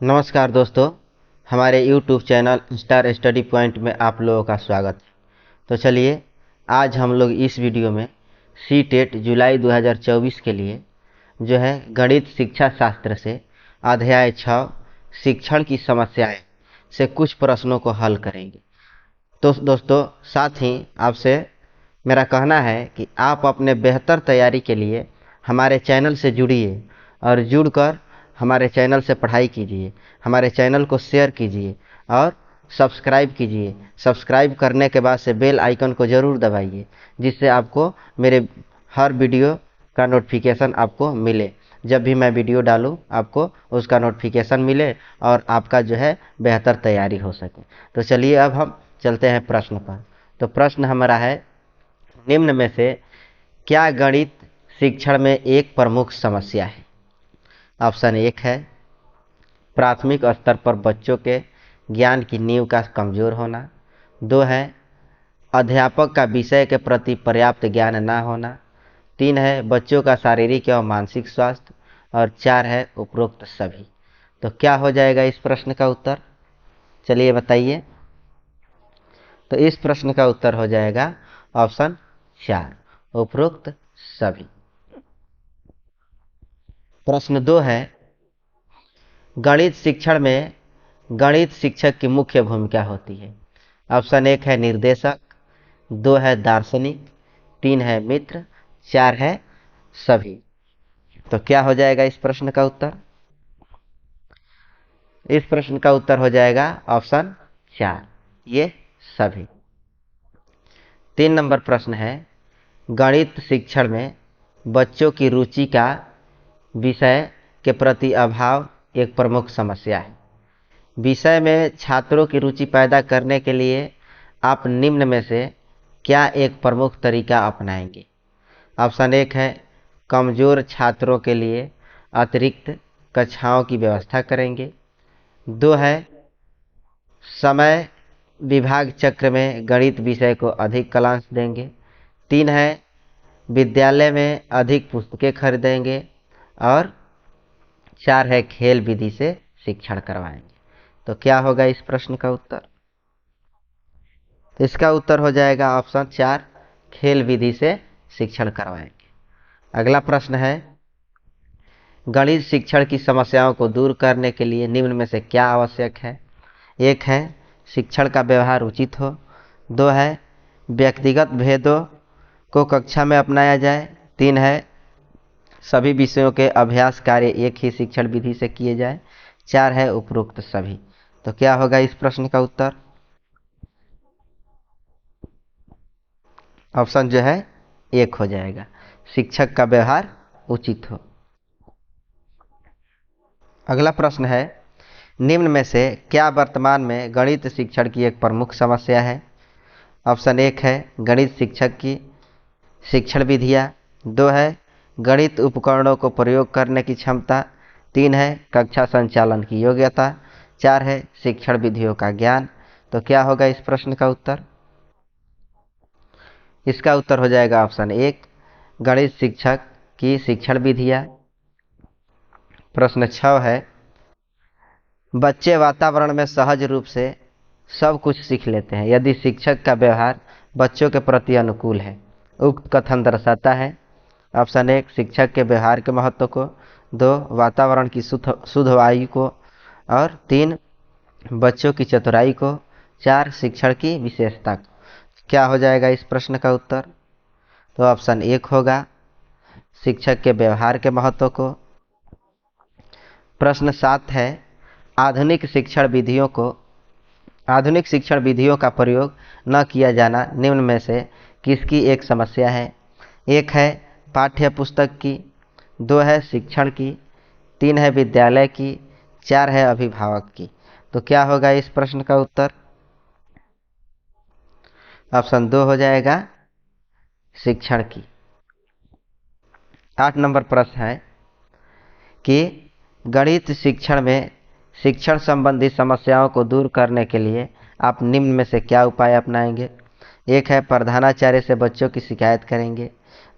नमस्कार दोस्तों, हमारे YouTube channel star study point में आप लोगों का स्वागत है। तो चलिए आज हम लोग इस वीडियो में सी टेट जुलाई 2024 के लिए जो है गणित शिक्षा शास्त्र से अध्याय 6 शिक्षण की समस्याएं से कुछ प्रश्नों को हल करेंगे। तो दोस्तों साथ ही आपसे मेरा कहना है कि आप अपने बेहतर तैयारी के लिए हमारे चैनल से जुड़िए और जुड़कर हमारे चैनल से पढ़ाई कीजिए, हमारे चैनल को शेयर कीजिए और सब्सक्राइब कीजिए। सब्सक्राइब करने के बाद से बेल आइकन को ज़रूर दबाइए, जिससे आपको मेरे हर वीडियो का नोटिफिकेशन आपको मिले। जब भी मैं वीडियो डालूं आपको उसका नोटिफिकेशन मिले और आपका जो है बेहतर तैयारी हो सके। तो चलिए अब हम चलते हैं प्रश्न पर। तो प्रश्न हमारा है, निम्न में से क्या गणित शिक्षण में एक प्रमुख समस्या है? ऑप्शन 1 है प्राथमिक स्तर पर बच्चों के ज्ञान की नींव का कमजोर होना। 2 है अध्यापक का विषय के प्रति पर्याप्त ज्ञान न होना। 3 है बच्चों का शारीरिक एवं मानसिक स्वास्थ्य। और 4 है उपरोक्त सभी। तो क्या हो जाएगा इस प्रश्न का उत्तर? चलिए बताइए। तो इस प्रश्न का उत्तर हो जाएगा ऑप्शन 4, उपरोक्त सभी। प्रश्न 2 है, गणित शिक्षण में गणित शिक्षक की मुख्य भूमिका होती है। ऑप्शन 1 है निर्देशक, 2 है दार्शनिक, 3 है मित्र, 4 है सभी। तो क्या हो जाएगा इस प्रश्न का उत्तर? इस प्रश्न का उत्तर हो जाएगा ऑप्शन 4, ये सभी। 3 नंबर प्रश्न है, गणित शिक्षण में बच्चों की रुचि का विषय के प्रति अभाव एक प्रमुख समस्या है। विषय में छात्रों की रुचि पैदा करने के लिए आप निम्न में से क्या एक प्रमुख तरीका अपनाएंगे? ऑप्शन 1 है कमजोर छात्रों के लिए अतिरिक्त कक्षाओं की व्यवस्था करेंगे। 2 है समय विभाग चक्र में गणित विषय को अधिक कालांश देंगे। 3 है विद्यालय में अधिक पुस्तकें खरीदेंगे। और 4 है खेल विधि से शिक्षण करवाएंगे। तो क्या होगा इस प्रश्न का उत्तर? इसका उत्तर हो जाएगा ऑप्शन 4, खेल विधि से शिक्षण करवाएंगे। अगला प्रश्न है, गणित शिक्षण की समस्याओं को दूर करने के लिए निम्न में से क्या आवश्यक है? 1 है शिक्षण का व्यवहार उचित हो। 2 है व्यक्तिगत भेदों को कक्षा में अपनाया जाए। 3 है सभी विषयों के अभ्यास कार्य एक ही शिक्षण विधि से किए जाए। 4 है उपरोक्त सभी। तो क्या होगा इस प्रश्न का उत्तर? ऑप्शन जो है 1 हो जाएगा, शिक्षक का व्यवहार उचित हो। अगला प्रश्न है, निम्न में से क्या वर्तमान में गणित शिक्षण की एक प्रमुख समस्या है? ऑप्शन 1 है गणित शिक्षक की शिक्षण विधियाँ। 2 है गणित उपकरणों को प्रयोग करने की क्षमता। 3 है कक्षा संचालन की योग्यता। 4 है शिक्षण विधियों का ज्ञान। तो क्या होगा इस प्रश्न का उत्तर? इसका उत्तर हो जाएगा ऑप्शन 1, गणित शिक्षक की शिक्षण विधियाँ। प्रश्न 6 है, बच्चे वातावरण में सहज रूप से सब कुछ सीख लेते हैं यदि शिक्षक का व्यवहार बच्चों के प्रति अनुकूल है। उक्त कथन दर्शाता है। ऑप्शन 1 शिक्षक के व्यवहार के महत्व को। 2 वातावरण की शुद्ध वायु को। और 3 बच्चों की चतुराई को। 4 शिक्षण की विशेषता को। क्या हो जाएगा इस प्रश्न का उत्तर? तो ऑप्शन 1 होगा, शिक्षक के व्यवहार के महत्व को। प्रश्न 7 है, आधुनिक शिक्षण विधियों का प्रयोग न किया जाना निम्न में से किसकी एक समस्या है? 1 है पाठ्य पुस्तक की। 2 है शिक्षण की। 3 है विद्यालय की। 4 है अभिभावक की। तो क्या होगा इस प्रश्न का उत्तर? ऑप्शन 2 हो जाएगा, शिक्षण की। 8 नंबर प्रश्न है कि गणित शिक्षण में शिक्षण संबंधी समस्याओं को दूर करने के लिए आप निम्न में से क्या उपाय अपनाएंगे? 1 है प्रधानाचार्य से बच्चों की शिकायत करेंगे।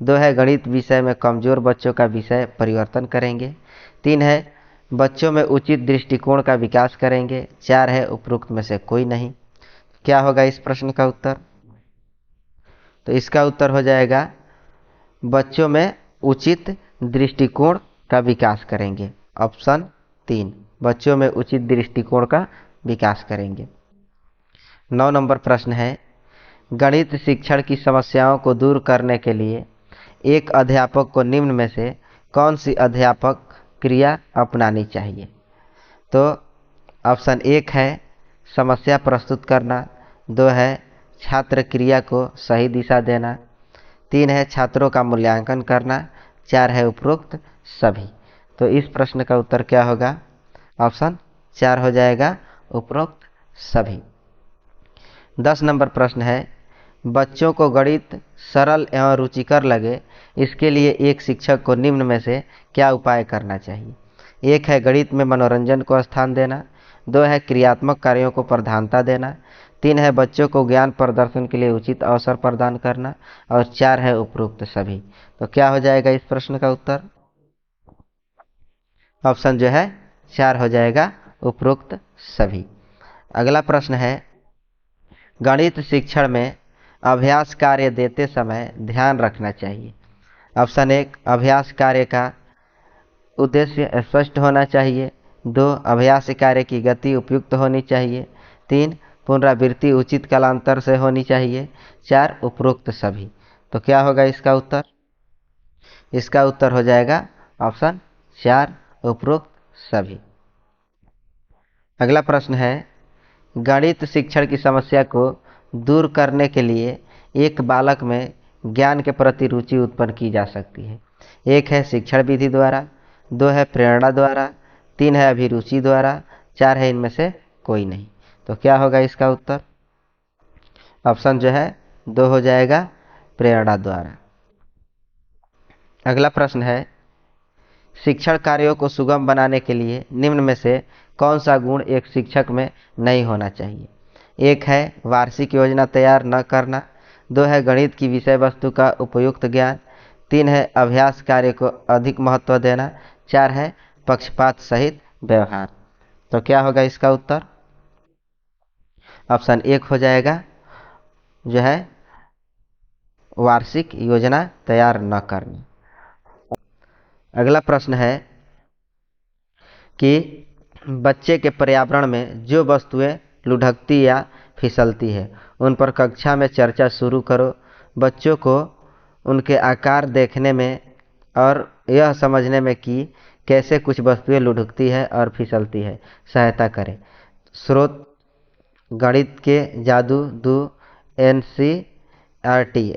2 है गणित विषय में कमजोर बच्चों का विषय परिवर्तन करेंगे। 3 है बच्चों में उचित दृष्टिकोण का विकास करेंगे। 4 है उपरोक्त में से कोई नहीं। क्या होगा इस प्रश्न का उत्तर? तो इसका उत्तर हो जाएगा बच्चों में उचित दृष्टिकोण का विकास करेंगे। ऑप्शन 3, बच्चों में उचित दृष्टिकोण का विकास करेंगे। 9 नंबर प्रश्न है, गणित शिक्षण की समस्याओं को दूर करने के लिए एक अध्यापक को निम्न में से कौन सी अध्यापक क्रिया अपनानी चाहिए? तो ऑप्शन 1 है समस्या प्रस्तुत करना, 2 है छात्र क्रिया को सही दिशा देना, 3 है छात्रों का मूल्यांकन करना, 4 है उपरोक्त सभी। तो इस प्रश्न का उत्तर क्या होगा? ऑप्शन 4 हो जाएगा, उपरोक्त सभी। 10 नंबर प्रश्न है, बच्चों को गणित सरल एवं रुचिकर लगे, इसके लिए एक शिक्षक को निम्न में से क्या उपाय करना चाहिए? 1 है गणित में मनोरंजन को स्थान देना, 2 है क्रियात्मक कार्यों को प्रधानता देना, 3 है बच्चों को ज्ञान प्रदर्शन के लिए उचित अवसर प्रदान करना, और 4 है उपरोक्त सभी। तो क्या हो जाएगा इस प्रश्न का उत्तर? ऑप्शन जो है 4 हो जाएगा, उपरोक्त सभी। अगला प्रश्न है, गणित शिक्षण में अभ्यास कार्य देते समय ध्यान रखना चाहिए। ऑप्शन 1, अभ्यास कार्य का उद्देश्य स्पष्ट होना चाहिए, 2, अभ्यास कार्य की गति उपयुक्त होनी चाहिए, 3, पुनरावृत्ति उचित कालांतर से होनी चाहिए, 4 उपरोक्त सभी। तो क्या होगा इसका उत्तर? इसका उत्तर हो जाएगा ऑप्शन 4, उपरोक्त सभी। अगला प्रश्न है, गणित शिक्षण की समस्या को दूर करने के लिए एक बालक में ज्ञान के प्रति रुचि उत्पन्न की जा सकती है। 1 है शिक्षण विधि द्वारा, 2 है प्रेरणा द्वारा, 3 है अभिरुचि द्वारा, 4 है इनमें से कोई नहीं। तो क्या होगा इसका उत्तर? ऑप्शन जो है 2 हो जाएगा, प्रेरणा द्वारा। अगला प्रश्न है, शिक्षण कार्यों को सुगम बनाने के लिए निम्न में से कौन सा गुण एक शिक्षक में नहीं होना चाहिए? 1 है वार्षिक योजना तैयार न करना, 2 है गणित की विषय वस्तु का उपयुक्त ज्ञान, 3 है अभ्यास कार्य को अधिक महत्व देना, 4 है पक्षपात सहित व्यवहार। तो क्या होगा इसका उत्तर? ऑप्शन 1 हो जाएगा, जो है वार्षिक योजना तैयार न करना। अगला प्रश्न है कि बच्चे के पर्यावरण में जो वस्तुएं लुढ़कती या फिसलती है उन पर कक्षा में चर्चा शुरू करो। बच्चों को उनके आकार देखने में और यह समझने में कि कैसे कुछ वस्तुएं लुढ़कती है और फिसलती है सहायता करें। स्रोत गणित के जादू 2 एनसीईआरटी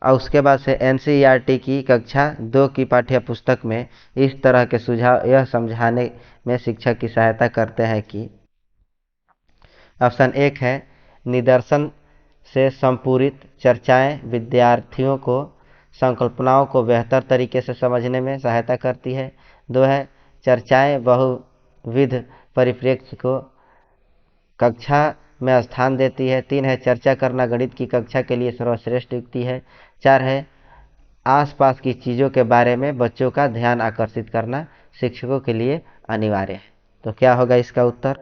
और उसके बाद से एनसीईआरटी की कक्षा 2 की पाठ्य पुस्तक में इस तरह के सुझाव यह समझाने में शिक्षक की सहायता करते हैं कि ऑप्शन 1 है निदर्शन से संपूरित चर्चाएं विद्यार्थियों को संकल्पनाओं को बेहतर तरीके से समझने में सहायता करती है, 2 है चर्चाएं बहुविध परिप्रेक्ष्य को कक्षा में स्थान देती है, 3 है चर्चा करना गणित की कक्षा के लिए सर्वश्रेष्ठ युक्ति है, 4 है आसपास की चीज़ों के बारे में बच्चों का ध्यान आकर्षित करना शिक्षकों के लिए अनिवार्य है। तो क्या होगा इसका उत्तर?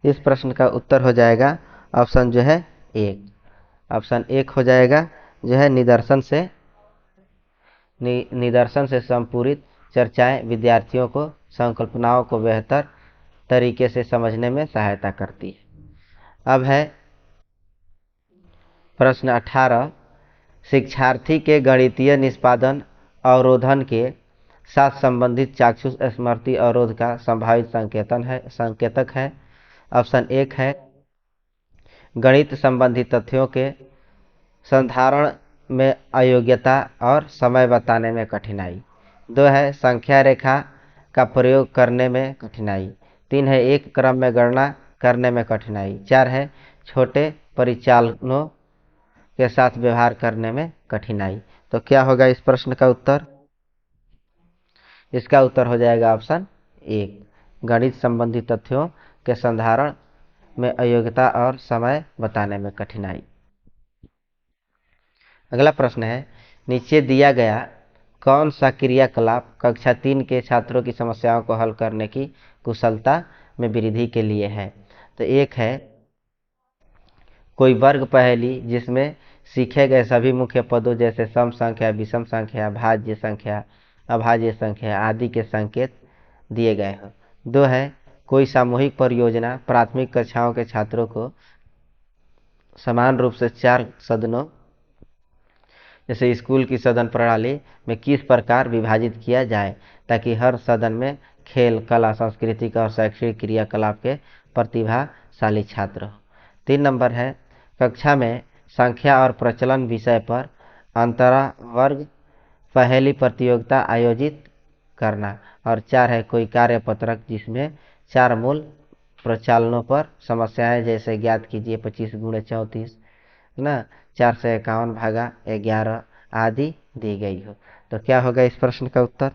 इस प्रश्न का उत्तर हो जाएगा ऑप्शन जो है 1। ऑप्शन 1 हो जाएगा, जो है निदर्शन से संपूरित चर्चाएं विद्यार्थियों को संकल्पनाओं को बेहतर तरीके से समझने में सहायता करती है। अब है प्रश्न 18, शिक्षार्थी के गणितीय निष्पादन अवरोधन के साथ संबंधित चाक्षुष स्मृति अवरोध का संभावित संकेतक है। ऑप्शन 1 है गणित संबंधी तथ्यों के संधारण में अयोग्यता और समय बताने में कठिनाई, 2 है संख्या रेखा का प्रयोग करने में कठिनाई, 3 है एक क्रम में गणना करने में कठिनाई, 4 है छोटे परिचालनों के साथ व्यवहार करने में कठिनाई। तो क्या होगा इस प्रश्न का उत्तर? इसका उत्तर हो जाएगा ऑप्शन 1, गणित संबंधी तथ्यों के संधारण में अयोग्यता और समय बताने में कठिनाई। अगला प्रश्न है, नीचे दिया गया कौन सा क्रियाकलाप कक्षा 3 के छात्रों की समस्याओं को हल करने की कुशलता में वृद्धि के लिए है? तो एक है कोई वर्ग पहेली जिसमें सीखे गए सभी मुख्य पदों जैसे सम संख्या, विषम संख्या, भाज्य संख्या, अभाज्य संख्या आदि के संकेत दिए गए हो। दो है कोई सामूहिक परियोजना प्राथमिक कक्षाओं के छात्रों को समान रूप से 4 सदनों जैसे स्कूल की सदन प्रणाली में किस प्रकार विभाजित किया जाए ताकि हर सदन में खेल, कला, सांस्कृतिक और शैक्षणिक क्रियाकलाप के प्रतिभाशाली छात्र हो। 3 नंबर है कक्षा में संख्या और प्रचलन विषय पर अंतरा वर्ग पहेली प्रतियोगिता आयोजित करना। और 4 है कोई कार्यपत्रक जिसमें 4 मूल प्रचालनों पर समस्याएं जैसे ज्ञात कीजिए 25 गुणे 34 ना 451 भागा 11 आदि दी गई हो। तो क्या होगा इस प्रश्न का उत्तर?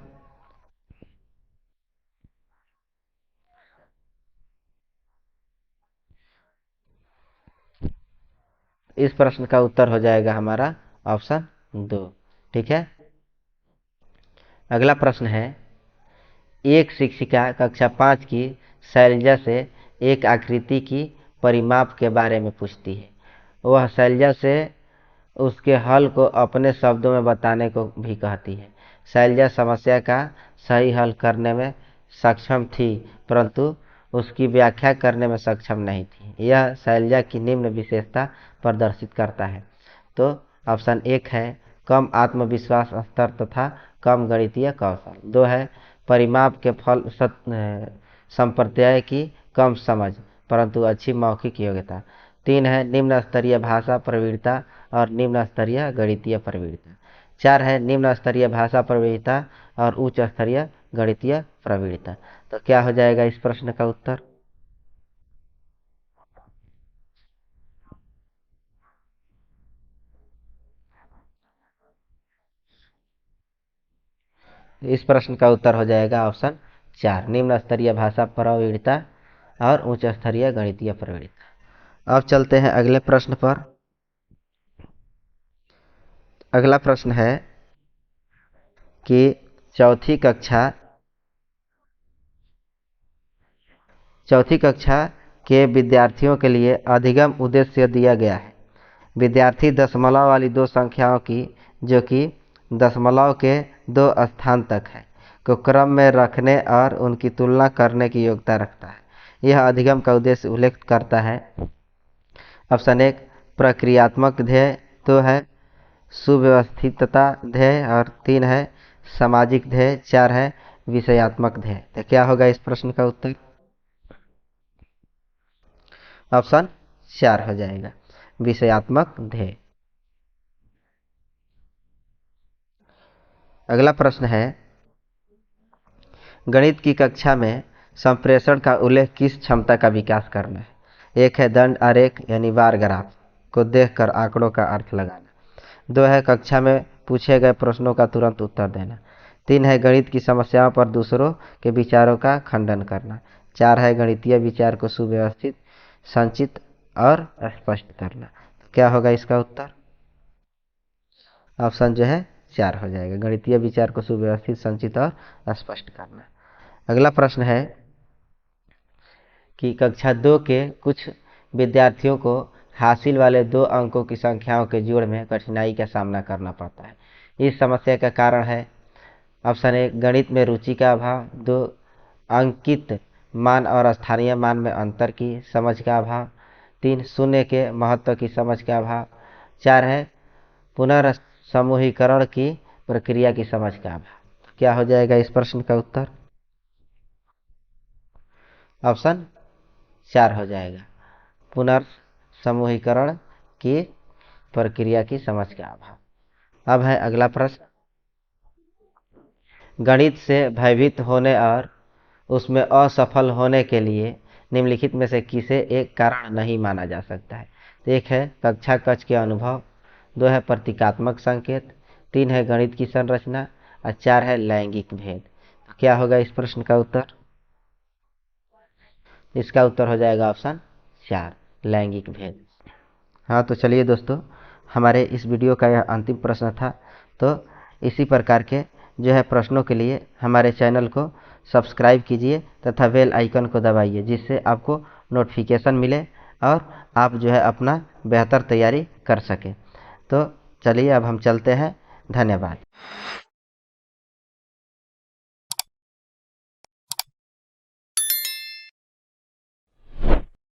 इस प्रश्न का उत्तर हो जाएगा हमारा ऑप्शन 2। ठीक है, अगला प्रश्न है एक शिक्षिका कक्षा 5 की शैलजा से एक आकृति की परिमाप के बारे में पूछती है। वह शैलजा से उसके हल को अपने शब्दों में बताने को भी कहती है। शैलजा समस्या का सही हल करने में सक्षम थी परंतु उसकी व्याख्या करने में सक्षम नहीं थी। यह शैलजा की निम्न विशेषता प्रदर्शित करता है। तो ऑप्शन 1 है कम आत्मविश्वास स्तर तथा कम गणितीय कौशल। 2 है परिमाप के फल संप्रत्यय की कम समझ परंतु अच्छी मौखिक योग्यता। 3 है निम्न स्तरीय भाषा प्रवीणता और निम्न स्तरीय गणितीय प्रवीणता। 4 है निम्न स्तरीय भाषा प्रवीणता और उच्च स्तरीय गणितीय प्रवीणता। तो क्या हो जाएगा इस प्रश्न का उत्तर? इस प्रश्न का उत्तर हो जाएगा ऑप्शन 4 निम्न स्तरीय भाषा प्रवीणता और उच्च स्तरीय गणितीय प्रवीणता। अब चलते हैं अगले प्रश्न पर। अगला प्रश्न है कि चौथी कक्षा के विद्यार्थियों के लिए अधिगम उद्देश्य दिया गया है। विद्यार्थी दशमलव वाली दो संख्याओं की जो कि दशमलव के 2 स्थान तक है को क्रम में रखने और उनकी तुलना करने की योग्यता रखता है। यह अधिगम का उद्देश्य उल्लेख करता है। ऑप्शन 1 प्रक्रियात्मक ध्येय, 2 है सुव्यवस्थितता ध्येय और 3 है सामाजिक ध्येय, 4 है विषयात्मक ध्येय। तो क्या होगा इस प्रश्न का उत्तर? ऑप्शन 4 हो जाएगा विषयात्मक ध्येय। अगला प्रश्न है गणित की कक्षा में संप्रेषण का उल्लेख किस क्षमता का विकास करना है। 1 है दंड आरेख यानी बार ग्राफ को देखकर आंकड़ों का अर्थ लगाना। 2 है कक्षा में पूछे गए प्रश्नों का तुरंत उत्तर देना। 3 है गणित की समस्याओं पर दूसरों के विचारों का खंडन करना। 4 है गणितीय विचार को सुव्यवस्थित, संचित और स्पष्ट करना। तो क्या होगा इसका उत्तर? ऑप्शन जो है 4 हो जाएगा गणितीय विचार को सुव्यवस्थित, संचित और स्पष्ट करना। अगला प्रश्न है कि कक्षा 2 के कुछ विद्यार्थियों को हासिल वाले 2 अंकों की संख्याओं के जोड़ में कठिनाई का सामना करना पड़ता है। इस समस्या का कारण है ऑप्शन 1 गणित में रुचि का अभाव, 2 अंकित मान और स्थानीय मान में अंतर की समझ का अभाव, 3 शून्य के महत्व की समझ का अभाव, 4 है पुनर्समूहीकरण की प्रक्रिया की समझ का अभाव। क्या हो जाएगा इस प्रश्न का उत्तर? ऑप्शन 4 हो जाएगा पुनर्समूहीकरण की प्रक्रिया की समझ का अभाव। अब है अगला प्रश्न गणित से भयभीत होने और उसमें असफल होने के लिए निम्नलिखित में से किसे एक कारण नहीं माना जा सकता है। 1 है कक्षा कक्ष के अनुभव, 2 है प्रतीकात्मक संकेत, 3 है गणित की संरचना और 4 है लैंगिक भेद। तो क्या होगा इस प्रश्न का उत्तर? इसका उत्तर हो जाएगा ऑप्शन 4 लैंगिक भेद। हाँ तो चलिए दोस्तों, हमारे इस वीडियो का यह अंतिम प्रश्न था। तो इसी प्रकार के जो है प्रश्नों के लिए हमारे चैनल को सब्सक्राइब कीजिए तथा बेल आइकन को दबाइए, जिससे आपको नोटिफिकेशन मिले और आप जो है अपना बेहतर तैयारी कर सकें। तो चलिए अब हम चलते हैं। धन्यवाद।